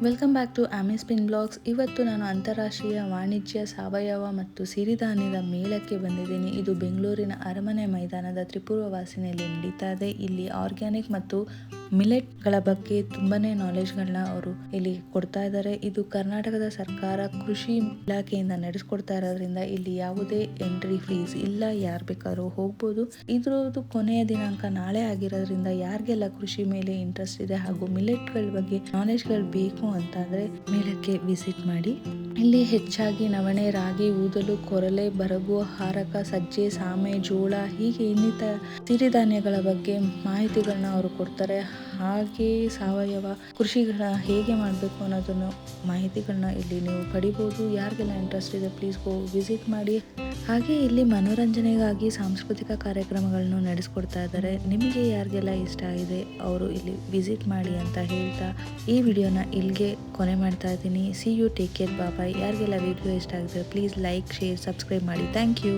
Welcome back to Amy spin blogs. ಇವತ್ತು ನಾನು ಅಂತಾರಾಷ್ಟ್ರೀಯ ವಾಣಿಜ್ಯ ಸಾವಯವ ಮತ್ತು ಸಿರಿಧಾನ್ಯದ ಮೇಳಕ್ಕೆ ಬಂದಿದ್ದೀನಿ. ಇದು ಬೆಂಗಳೂರಿನ ಅರಮನೆ ಮೈದಾನದ ತ್ರಿಪುರ ವಾಸಿನಿಯಲ್ಲಿ ನಡೀತಾ ಇದೆ. ಇಲ್ಲಿ ಆರ್ಗ್ಯಾನಿಕ್ ಮತ್ತು ಮಿಲೆಟ್ಗಳ ಬಗ್ಗೆ ತುಂಬಾನೇ ನಾಲೆಜ್ಗಳನ್ನ ಅವರು ಇಲ್ಲಿ ಕೊಡ್ತಾ ಇದ್ದಾರೆ. ಇದು ಕರ್ನಾಟಕದ ಸರ್ಕಾರ ಕೃಷಿ ಇಲಾಖೆಯಿಂದ ನಡೆಸ್ಕೊಡ್ತಾ ಇರೋದ್ರಿಂದ ಇಲ್ಲಿ ಯಾವುದೇ ಎಂಟ್ರಿ ಫೀಸ್ ಇಲ್ಲ, ಯಾರು ಬೇಕಾದ್ರೂ ಹೋಗ್ಬೋದು. ಇದ್ರದ್ದು ಕೊನೆಯ ದಿನಾಂಕ ನಾಳೆ ಆಗಿರೋದ್ರಿಂದ ಯಾರಿಗೆಲ್ಲ ಕೃಷಿ ಮೇಲೆ ಇಂಟ್ರೆಸ್ಟ್ ಇದೆ ಹಾಗೂ ಮಿಲೆಟ್ಗಳ ಬಗ್ಗೆ ನಾಲೆಜ್ಗಳು ಬೇಕು ಅಂತಂದ್ರೆ ಮೇಳಕ್ಕೆ ವಿಸಿಟ್ ಮಾಡಿ. ಇಲ್ಲಿ ಹೆಚ್ಚಾಗಿ ನವಣೆ, ರಾಗಿ, ಊದಲು, ಕೊರಲೆ, ಬರಗು, ಹಾರಕ, ಸಜ್ಜೆ, ಸಾಮೆ, ಜೋಳ ಹೀಗೆ ಇನ್ನಿತರ ಸಿರಿಧಾನ್ಯಗಳ ಬಗ್ಗೆ ಮಾಹಿತಿಗಳನ್ನ ಅವರು ಕೊಡ್ತಾರೆ. ಹಾಗೆ ಸಾವಯವ ಕೃಷಿಗಳ ಹೇಗೆ ಮಾಡಬೇಕು ಅನ್ನೋದನ್ನು ಮಾಹಿತಿಗಳನ್ನ ಇಲ್ಲಿ ನೀವು ಪಡಿಬೋದು. ಯಾರಿಗೆಲ್ಲ ಇಂಟ್ರೆಸ್ಟ್ ಇದೆ ಪ್ಲೀಸ್ ಗೋ ವಿಸಿಟ್ ಮಾಡಿ. ಹಾಗೆ ಇಲ್ಲಿ ಮನೋರಂಜನೆಗಾಗಿ ಸಾಂಸ್ಕೃತಿಕ ಕಾರ್ಯಕ್ರಮಗಳನ್ನು ನಡೆಸ್ಕೊಡ್ತಾ ಇದ್ದಾರೆ. ನಿಮಗೆ ಯಾರಿಗೆಲ್ಲ ಇಷ್ಟ ಆಗಿದೆ ಅವರು ಇಲ್ಲಿ ವಿಸಿಟ್ ಮಾಡಿ ಅಂತ ಹೇಳ್ತಾ ಈ ವಿಡಿಯೋನ ಇಲ್ಲಿಗೆ ಕೊನೆ ಮಾಡ್ತಾ ಇದ್ದೀನಿ. See you, take care, bye. ಯಾರಿಗೆಲ್ಲ ವಿಡಿಯೋ ಇಷ್ಟ ಆಗಿದೆ ಪ್ಲೀಸ್ ಲೈಕ್, ಶೇರ್, ಸಬ್ಸ್ಕ್ರೈಬ್ ಮಾಡಿ. Thank you.